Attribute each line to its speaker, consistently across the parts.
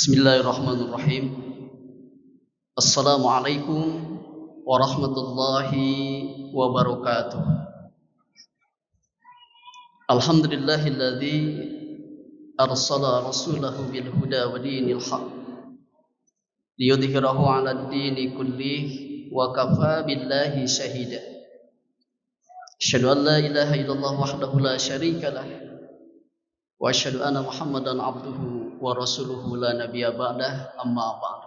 Speaker 1: Bismillahirrahmanirrahim. Assalamualaikum warahmatullahi wabarakatuh. Alhamdulillahilladzi arsala rasulahu bil huda wa dinil haq liyudhhirahu 'alad dini kullih wa kafa billahi shahida. Asyhadu an la ilaha illallah wahdahu la syarika lah wa asyhadu anna Muhammadan abduhu wa rasuluhu la nabiyya ba'dah, amma ba'd.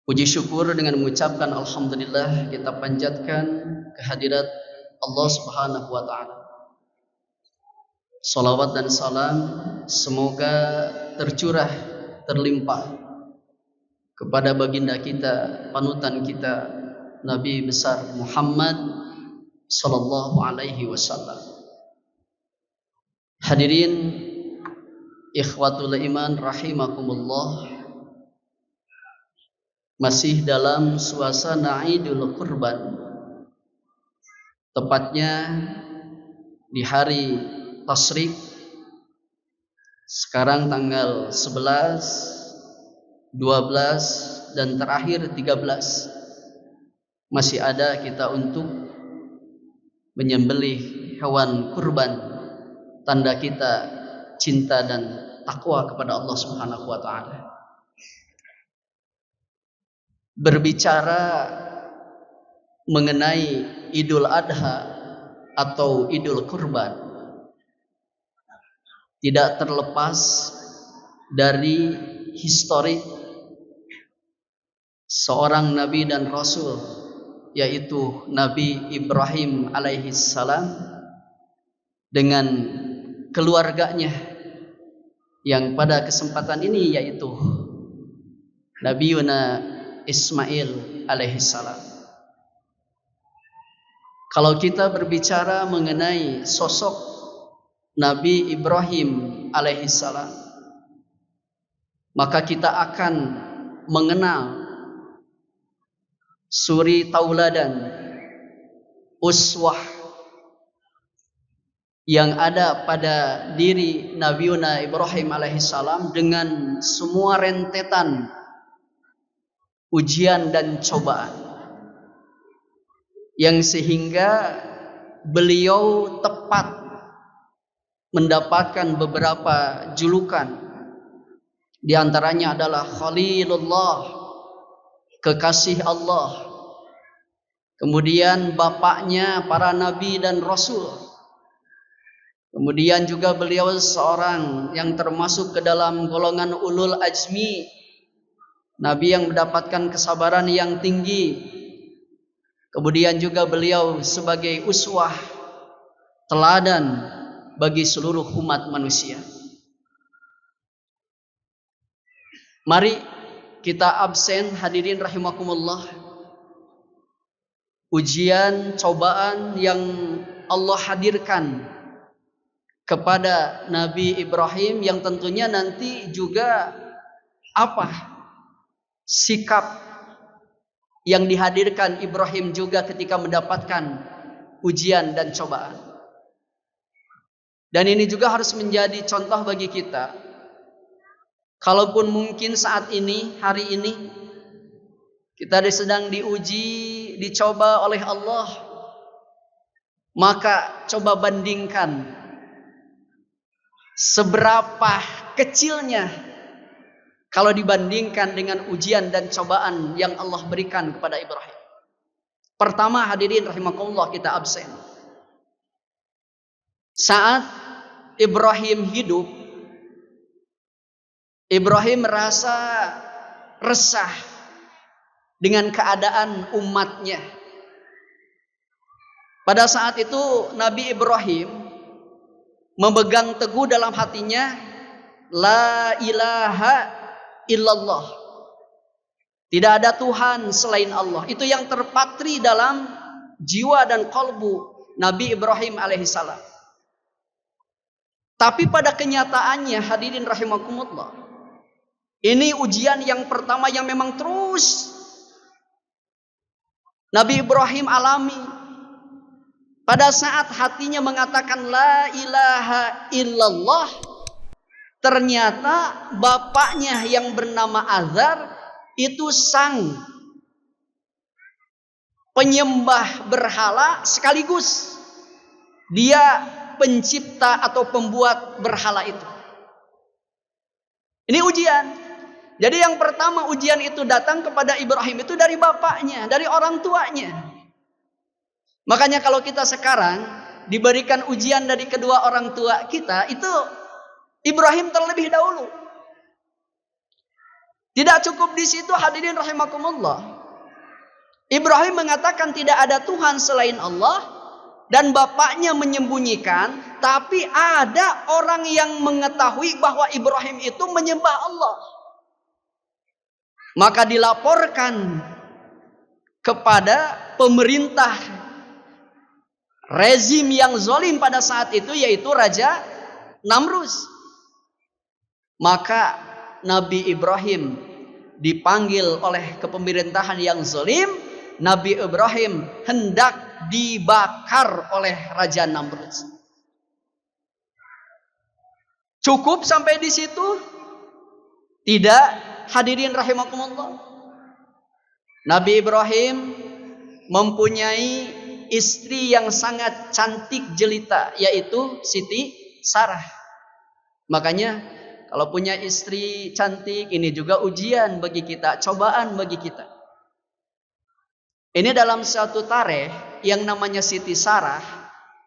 Speaker 1: Puji syukur dengan mengucapkan alhamdulillah kita panjatkan kehadirat Allah Subhanahu wa taala. Salawat dan salam semoga tercurah terlimpah kepada baginda kita, panutan kita, Nabi besar Muhammad sallallahu alaihi wasallam. Hadirin ikhwatul iman rahimakumullah, masih dalam suasana Idul Kurban, tepatnya di hari Tasyrik, sekarang tanggal 11, 12 dan terakhir 13, masih ada kita untuk menyembelih hewan kurban, tanda kita cinta dan takwa kepada Allah Subhanahu wa taala. Berbicara mengenai Idul Adha atau Idul Kurban, tidak terlepas dari historik seorang nabi dan rasul, yaitu Nabi Ibrahim alaihissalam dengan keluarganya, yang pada kesempatan ini yaitu Nabi Ismail alaihissalam. Kalau kita berbicara mengenai sosok Nabi Ibrahim alaihissalam, maka kita akan mengenal suri tauladan, uswah yang ada pada diri Nabi Ibrahim alaihissalam dengan semua rentetan ujian dan cobaan, yang sehingga beliau tepat mendapatkan beberapa julukan. Di antaranya adalah Khalilullah, kekasih Allah. Kemudian bapaknya para nabi dan rasul. Kemudian juga beliau seorang yang termasuk ke dalam golongan ulul ajmi, nabi yang mendapatkan kesabaran yang tinggi. Kemudian juga beliau sebagai uswah, teladan bagi seluruh umat manusia. Mari kita absen, hadirin rahimakumullah, ujian, cobaan yang Allah hadirkan kepada Nabi Ibrahim, yang tentunya nanti juga sikap yang dihadirkan Ibrahim juga ketika mendapatkan ujian dan cobaan. Dan ini juga harus menjadi contoh bagi kita. Kalaupun mungkin saat ini, hari ini, kita sedang diuji, dicoba oleh Allah, maka coba bandingkan seberapa kecilnya kalau dibandingkan dengan ujian dan cobaan yang Allah berikan kepada Ibrahim. Pertama, hadirin rahimakumullah, kita absen. Saat Ibrahim hidup, Ibrahim merasa resah dengan keadaan umatnya. Pada saat itu Nabi Ibrahim memegang teguh dalam hatinya, la ilaha illallah, tidak ada Tuhan selain Allah. Itu yang terpatri dalam jiwa dan kalbu Nabi Ibrahim alaihissalam. Tapi pada kenyataannya, hadirin rahimakumullah, ini ujian yang pertama yang memang terus Nabi Ibrahim alami. Pada saat hatinya mengatakan la ilaha illallah, ternyata bapaknya yang bernama Azar itu sang penyembah berhala sekaligus dia pencipta atau pembuat berhala itu. Ini ujian. Jadi yang pertama ujian itu datang kepada Ibrahim itu dari bapaknya, dari orang tuanya. Makanya kalau kita sekarang diberikan ujian dari kedua orang tua kita, itu Ibrahim terlebih dahulu. Tidak cukup di situ, hadirin rahimakumullah. Ibrahim mengatakan tidak ada Tuhan selain Allah dan bapaknya menyembunyikan, tapi ada orang yang mengetahui bahwa Ibrahim itu menyembah Allah. Maka dilaporkan kepada pemerintah rezim yang zalim pada saat itu, yaitu Raja Namrus. Maka Nabi Ibrahim dipanggil oleh kepemerintahan yang zalim. Nabi Ibrahim hendak dibakar oleh Raja Namrus. Cukup sampai di situ? Tidak, hadirin rahimakumullah. Nabi Ibrahim mempunyai istri yang sangat cantik jelita, yaitu Siti Sarah. Makanya kalau punya istri cantik, ini juga ujian bagi kita, cobaan bagi kita. Ini dalam suatu tarikh yang namanya Siti Sarah,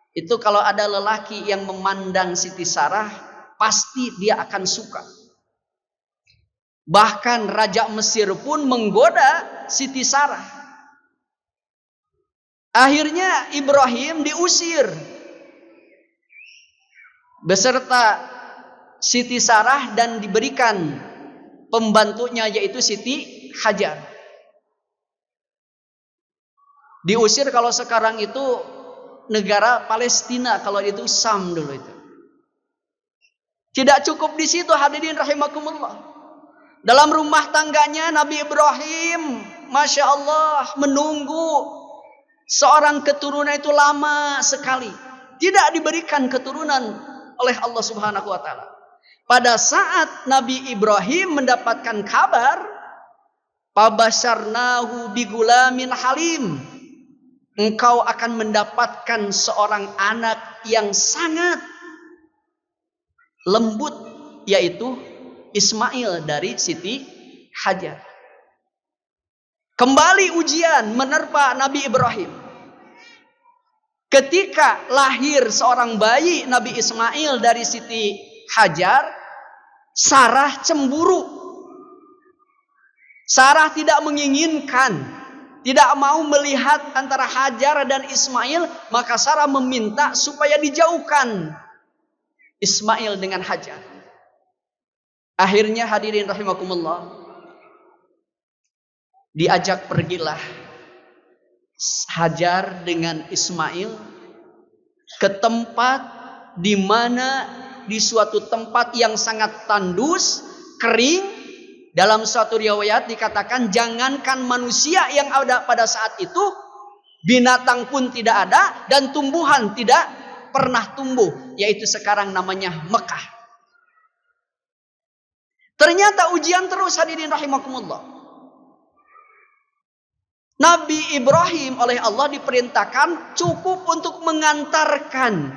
Speaker 1: itu kalau ada lelaki yang memandang Siti Sarah, pasti dia akan suka. Bahkan Raja Mesir pun menggoda Siti Sarah. Akhirnya Ibrahim diusir beserta Siti Sarah dan diberikan pembantunya, yaitu Siti Hajar. Diusir kalau sekarang itu negara Palestina, kalau itu Sam dulu itu. Tidak cukup di situ, hadirin rahimakumullah. Dalam rumah tangganya Nabi Ibrahim, Masya Allah, menunggu seorang keturunan itu lama sekali. Tidak diberikan keturunan oleh Allah Subhanahu wa Ta'ala. Pada saat Nabi Ibrahim mendapatkan kabar, Fabasyarnahu bigulamin halim, engkau akan mendapatkan seorang anak yang sangat lembut, yaitu Ismail dari Siti Hajar. Kembali ujian menerpa Nabi Ibrahim. Ketika lahir seorang bayi Nabi Ismail dari Siti Hajar, Sarah cemburu. Sarah tidak menginginkan, tidak mau melihat antara Hajar dan Ismail, maka Sarah meminta supaya dijauhkan Ismail dengan Hajar. Akhirnya hadirin rahimakumullah, diajak pergilah Hajar dengan Ismail ke tempat di mana di suatu tempat yang sangat tandus, kering. Dalam suatu riwayat dikatakan jangankan manusia yang ada pada saat itu, binatang pun tidak ada dan tumbuhan tidak pernah tumbuh, yaitu sekarang namanya Mekah. Ternyata ujian terus, hadirin rahimakumullah. Nabi Ibrahim oleh Allah diperintahkan cukup untuk mengantarkan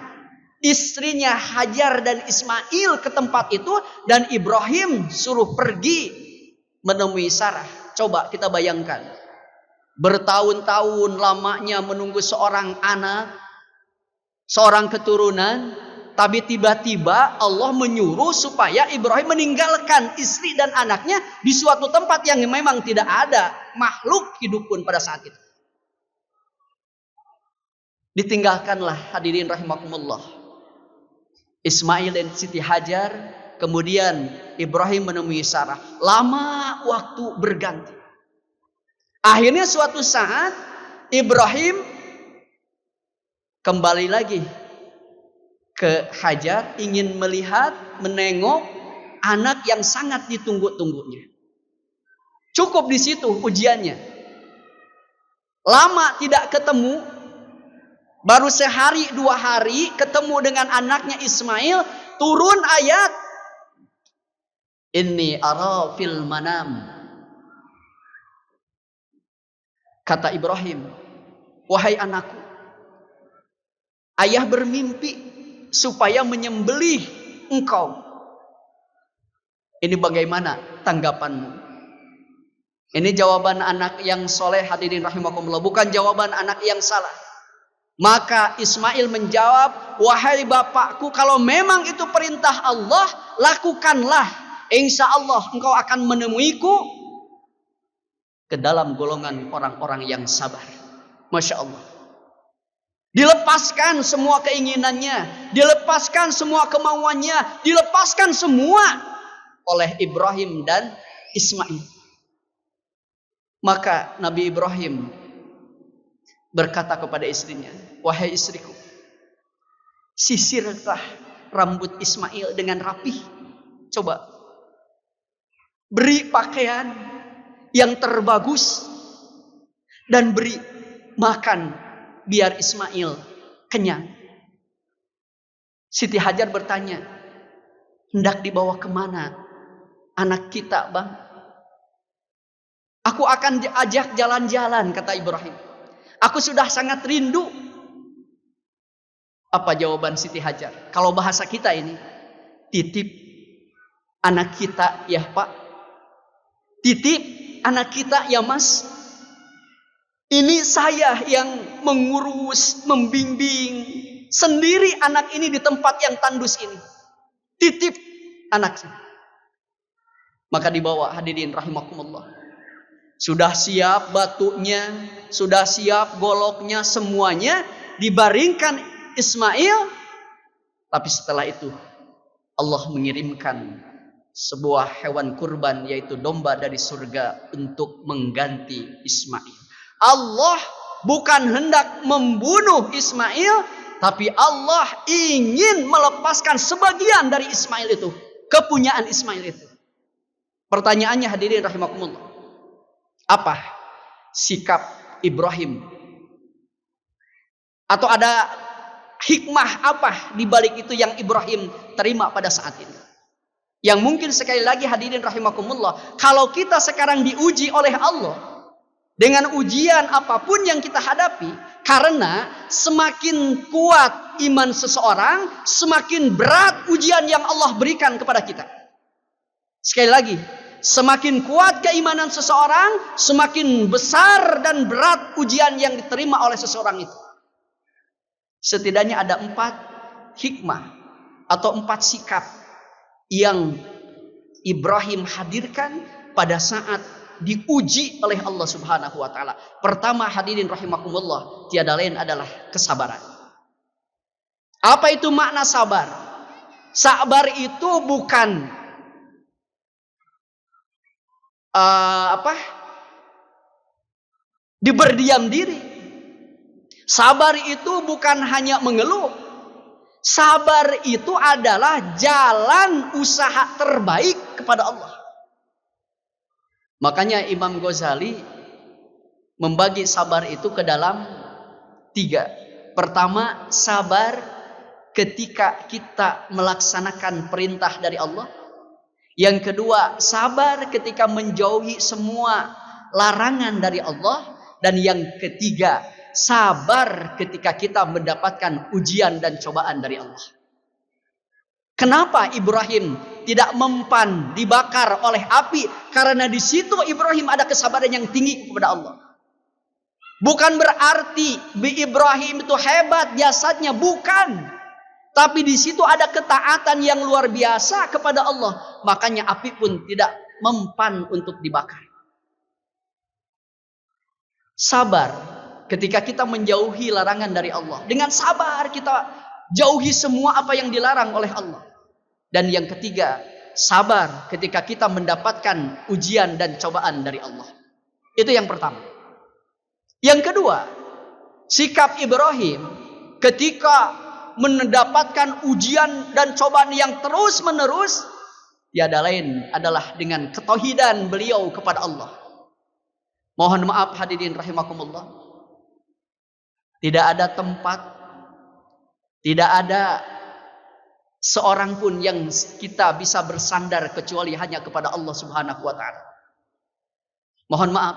Speaker 1: istrinya Hajar dan Ismail ke tempat itu, dan Ibrahim suruh pergi menemui Sarah. Coba kita bayangkan, bertahun-tahun lamanya menunggu seorang anak, seorang keturunan, tapi tiba-tiba Allah menyuruh supaya Ibrahim meninggalkan istri dan anaknya di suatu tempat yang memang tidak ada makhluk hidup pun pada saat itu. Ditinggalkanlah, hadirin rahimakumullah, Ismail dan Siti Hajar. Kemudian Ibrahim menemui Sarah. Lama waktu berganti. Akhirnya suatu saat Ibrahim kembali lagi ke Hajar, ingin melihat, menengok anak yang sangat ditunggu-tunggunya. Cukup di situ ujiannya. Lama tidak ketemu, baru sehari 2 hari ketemu dengan anaknya Ismail, turun ayat Inni ara fil manam. Kata Ibrahim, wahai anakku, ayah bermimpi supaya menyembelih engkau. Ini bagaimana tanggapanmu? Ini jawaban anak yang soleh, hadirin rahimakumullah, bukan jawaban anak yang salah. Maka Ismail menjawab, wahai bapakku, kalau memang itu perintah Allah, lakukanlah. Insya Allah engkau akan menemuiku ke dalam golongan orang-orang yang sabar. Masya Allah. Dilepaskan semua keinginannya, dilepaskan semua kemauannya, dilepaskan semua oleh Ibrahim dan Ismail. Maka Nabi Ibrahim berkata kepada istrinya, wahai istriku, sisirlah rambut Ismail dengan rapih. Coba beri pakaian yang terbagus dan beri makan biar Ismail kenyang. Siti Hajar bertanya, hendak dibawa kemana anak kita, bang? Aku akan ajak jalan-jalan, kata Ibrahim. Aku sudah sangat rindu. Apa jawaban Siti Hajar? Kalau bahasa kita ini, titip anak kita ya Pak. Titip anak kita ya Mas. Ini saya yang mengurus, membimbing sendiri anak ini di tempat yang tandus ini. Titip anak saya. Maka dibawa, hadirin rahimakumullah. Sudah siap batunya, sudah siap goloknya, semuanya dibaringkan Ismail. Tapi setelah itu Allah mengirimkan sebuah hewan kurban, yaitu domba dari surga untuk mengganti Ismail. Allah bukan hendak membunuh Ismail, tapi Allah ingin melepaskan sebagian dari Ismail itu, kepunyaan Ismail itu. Pertanyaannya, hadirin rahimakumullah, apa sikap Ibrahim? Atau ada hikmah apa di balik itu yang Ibrahim terima pada saat ini? Yang mungkin sekali lagi, hadirin rahimakumullah, kalau kita sekarang diuji oleh Allah dengan ujian apapun yang kita hadapi, karena semakin kuat iman seseorang, semakin berat ujian yang Allah berikan kepada kita. Sekali lagi, semakin kuat keimanan seseorang, semakin besar dan berat ujian yang diterima oleh seseorang itu. Setidaknya ada 4 hikmah atau 4 sikap yang Ibrahim hadirkan pada saat diuji oleh Allah Subhanahu wa taala. Pertama, hadirin rahimakumullah, tiada lain adalah kesabaran. Apa itu makna sabar? Sabar itu bukan berdiam diri. Sabar itu bukan hanya mengeluh. Sabar itu adalah jalan usaha terbaik kepada Allah. Makanya Imam Ghazali membagi sabar itu ke dalam 3. Pertama, sabar ketika kita melaksanakan perintah dari Allah. Yang kedua, sabar ketika menjauhi semua larangan dari Allah. Dan yang ketiga, sabar ketika kita mendapatkan ujian dan cobaan dari Allah. Kenapa Ibrahim tidak mempan dibakar oleh api? Karena di situ Ibrahim ada kesabaran yang tinggi kepada Allah. Bukan berarti Ibrahim itu hebat jasadnya, bukan. Tapi di situ ada ketaatan yang luar biasa kepada Allah. Makanya api pun tidak mempan untuk dibakar. Sabar ketika kita menjauhi larangan dari Allah. Dengan sabar kita jauhi semua apa yang dilarang oleh Allah. Dan yang ketiga, sabar ketika kita mendapatkan ujian dan cobaan dari Allah. Itu yang pertama. Yang kedua, sikap Ibrahim ketika mendapatkan ujian dan cobaan yang terus menerus, tiada lain adalah dengan ketauhidan beliau kepada Allah. Mohon maaf hadirin rahimakumullah, tidak ada tempat, tidak ada seorang pun yang kita bisa bersandar kecuali hanya kepada Allah Subhanahu wa taala. Mohon maaf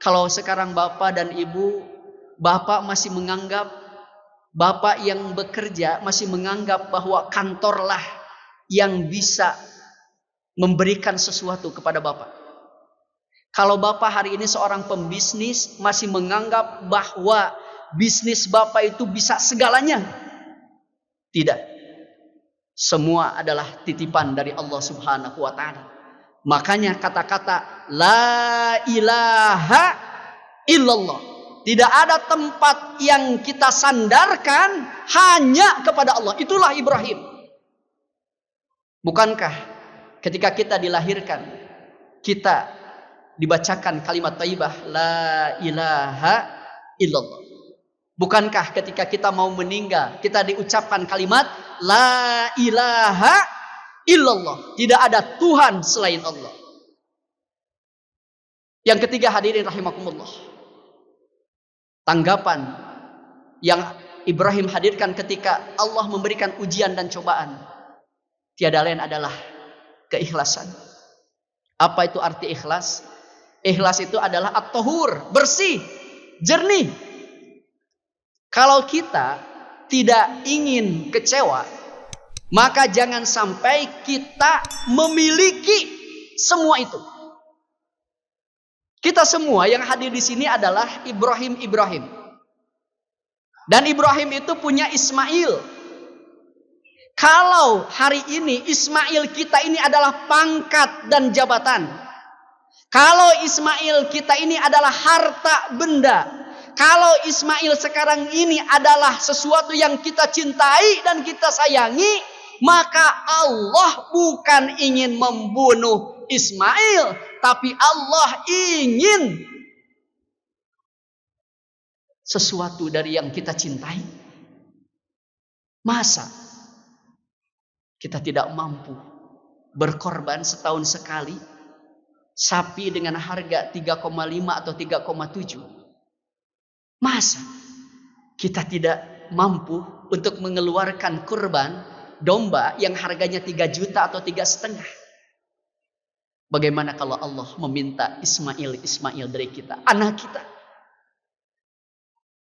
Speaker 1: kalau sekarang Bapak dan Ibu, Bapak masih menganggap, Bapak yang bekerja masih menganggap bahwa kantorlah yang bisa memberikan sesuatu kepada Bapak. Kalau Bapak hari ini seorang pembisnis masih menganggap bahwa bisnis Bapak itu bisa segalanya. Tidak. Semua adalah titipan dari Allah Subhanahu wa taala. Makanya kata-kata la ilaha illallah. Tidak ada tempat yang kita sandarkan hanya kepada Allah. Itulah Ibrahim. Bukankah ketika kita dilahirkan, kita dibacakan kalimat thayyibah la ilaha illallah? Bukankah ketika kita mau meninggal, kita diucapkan kalimat la ilaha illallah? Tidak ada Tuhan selain Allah. Yang ketiga, hadirin rahimakumullah, tanggapan yang Ibrahim hadirkan ketika Allah memberikan ujian dan cobaan, tiada lain adalah keikhlasan. Apa itu arti ikhlas? Ikhlas itu adalah at-tahur, bersih, jernih. Kalau kita tidak ingin kecewa, maka jangan sampai kita memiliki semua itu. Kita semua yang hadir di sini adalah Ibrahim. Dan Ibrahim itu punya Ismail. Kalau hari ini Ismail kita ini adalah pangkat dan jabatan. Kalau Ismail kita ini adalah harta benda. Kalau Ismail sekarang ini adalah sesuatu yang kita cintai dan kita sayangi, maka Allah bukan ingin membunuh Ismail, tapi Allah ingin sesuatu dari yang kita cintai. Masa kita tidak mampu berkorban setahun sekali sapi dengan harga 3,5 atau 3,7? Masa kita tidak mampu untuk mengeluarkan kurban domba yang harganya 3 juta atau 3,5? Bagaimana kalau Allah meminta Ismail dari kita, anak kita?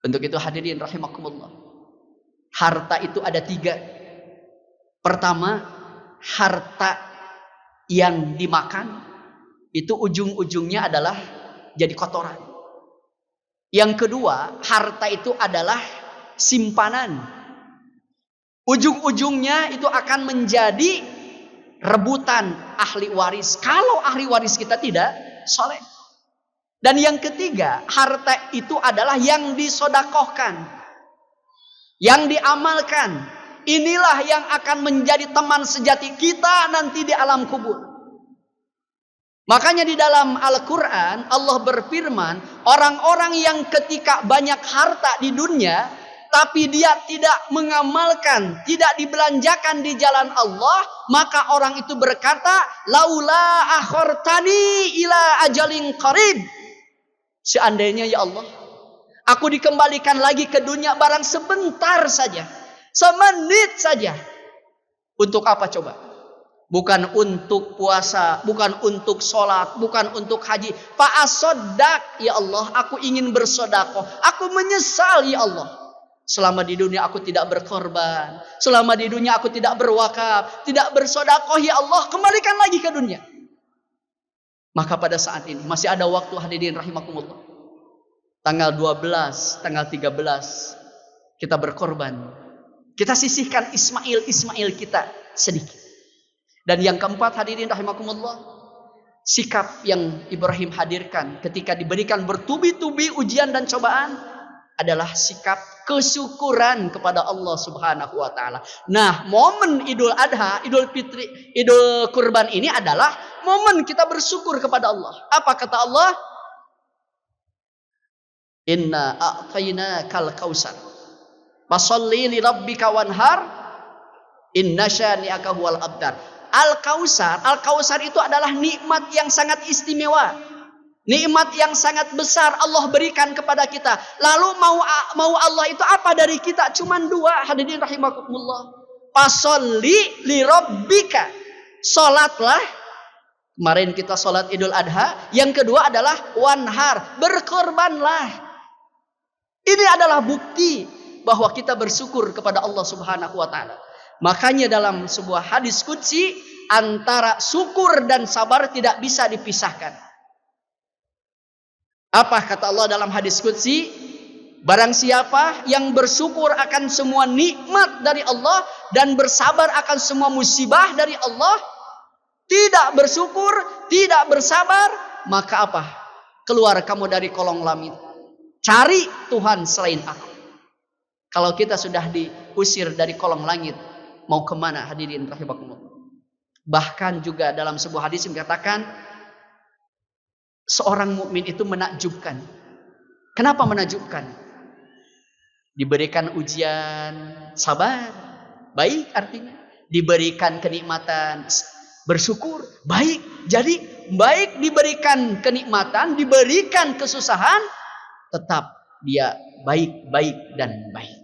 Speaker 1: Untuk itu hadirin rahimakumullah, harta itu ada 3. Pertama, harta yang dimakan itu ujung-ujungnya adalah jadi kotoran. Yang kedua, harta itu adalah simpanan. Ujung-ujungnya itu akan menjadi rebutan ahli waris. Kalau ahli waris kita tidak soleh. Dan yang ketiga, harta itu adalah yang disodakohkan, yang diamalkan. Inilah yang akan menjadi teman sejati kita nanti di alam kubur. Makanya di dalam Al-Quran Allah berfirman, orang-orang yang ketika banyak harta di dunia, tapi dia tidak mengamalkan, tidak dibelanjakan di jalan Allah, maka orang itu berkata, laula akhartani ila ajalin qarib. Seandainya ya Allah, aku dikembalikan lagi ke dunia barang sebentar saja, semenit saja. Untuk apa coba? Bukan untuk puasa, bukan untuk sholat, bukan untuk haji. Fa'asodak, ya Allah, aku ingin bersodakoh. Aku menyesal ya Allah, selama di dunia aku tidak berkorban, selama di dunia aku tidak berwakaf, tidak bersodakoh ya Allah, kembalikan lagi ke dunia. Maka pada saat ini masih ada waktu hadirin rahimakumullah. Tanggal 12, tanggal 13 kita berkorban. Kita sisihkan Ismail kita sedikit. Dan yang keempat hadirin rahimakumullah, sikap yang Ibrahim hadirkan ketika diberikan bertubi-tubi ujian dan cobaan adalah sikap kesyukuran kepada Allah Subhanahu wa taala. Nah, momen Idul Adha, Idul Fitri, Idul Kurban ini adalah momen kita bersyukur kepada Allah. Apa kata Allah? Inna a'tainakal kautsar. Fasholli li rabbika wanhar. Inna syani'aka huwal abtar. Al-Kautsar itu adalah nikmat yang sangat istimewa. Nikmat yang sangat besar Allah berikan kepada kita. Lalu mau Allah itu apa dari kita? Cuman 2, hadirin rahimakumullah. Fasholli li rabbika. Salatlah. Kemarin kita salat Idul Adha. Yang kedua adalah wanhar, berkorbanlah. Ini adalah bukti bahwa kita bersyukur kepada Allah Subhanahu wa taala. Makanya dalam sebuah hadis qudsi, antara syukur dan sabar tidak bisa dipisahkan. Apa kata Allah dalam hadis qudsi? Barang siapa yang bersyukur akan semua nikmat dari Allah dan bersabar akan semua musibah dari Allah, tidak bersyukur, tidak bersabar, maka apa? Keluar kamu dari kolong langit. Cari Tuhan selain aku. Kalau kita sudah diusir dari kolong langit, mau kemana hadirin rahimakumullah? Bahkan juga dalam sebuah hadis dikatakan, seorang mukmin itu menakjubkan. Kenapa menakjubkan? Diberikan ujian, sabar, baik artinya. Diberikan kenikmatan, bersyukur, baik. Jadi baik diberikan kenikmatan, diberikan kesusahan, tetap dia baik-baik dan baik.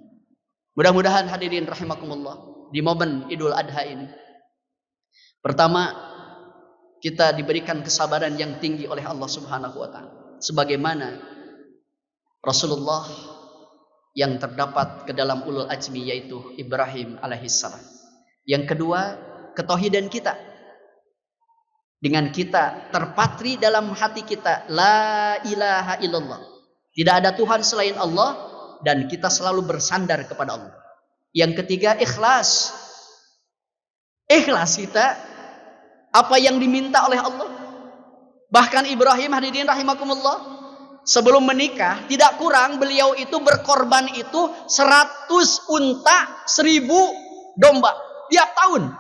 Speaker 1: Mudah-mudahan hadirin rahimakumullah, di momen Idul Adha ini, pertama, kita diberikan kesabaran yang tinggi oleh Allah Subhanahu wa taala. Sebagaimana Rasulullah yang terdapat ke dalam ulul ajmi, yaitu Ibrahim alaihissalam. Yang kedua, ketauhidan kita. Dengan kita terpatri dalam hati kita, la ilaha illallah. Tidak ada Tuhan selain Allah, dan kita selalu bersandar kepada Allah. Yang ketiga, ikhlas. Ikhlas kita apa yang diminta oleh Allah. Bahkan Ibrahim hadirin rahimakumullah, sebelum menikah tidak kurang beliau itu berkorban itu 100 unta, 1000 domba tiap tahun.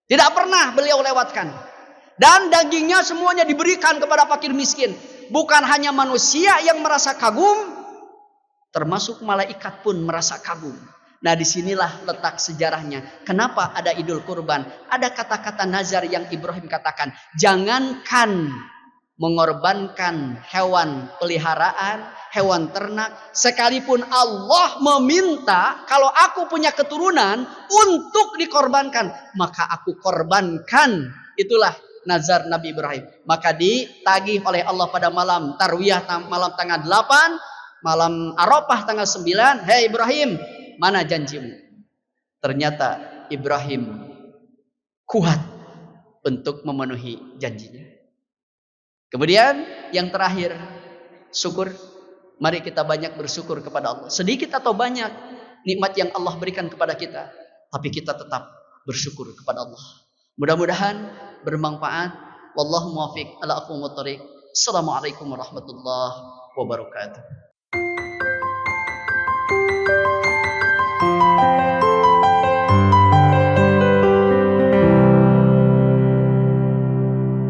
Speaker 1: Tidak pernah beliau lewatkan. Dan dagingnya semuanya diberikan kepada fakir miskin. Bukan hanya manusia yang merasa kagum, termasuk malaikat pun merasa kagum. Nah, disinilah letak sejarahnya. Kenapa ada Idul Kurban? Ada kata-kata nazar yang Ibrahim katakan. Jangankan mengorbankan hewan peliharaan, hewan ternak, sekalipun Allah meminta kalau aku punya keturunan untuk dikorbankan, maka aku korbankan. Itulah nazar Nabi Ibrahim. Maka ditagih oleh Allah pada malam Tarwiyah, malam tanggal 8, malam Arafah tanggal 9. Hei Ibrahim, mana janjimu? Ternyata Ibrahim kuat untuk memenuhi janjinya. Kemudian yang terakhir, syukur. Mari kita banyak bersyukur kepada Allah. Sedikit atau banyak nikmat yang Allah berikan kepada kita, tapi kita tetap bersyukur kepada Allah. Mudah-mudahan bermanfaat. Wallahu muwaffiq ala aqwamut thoriq. Assalamualaikum warahmatullahi wabarakatuh.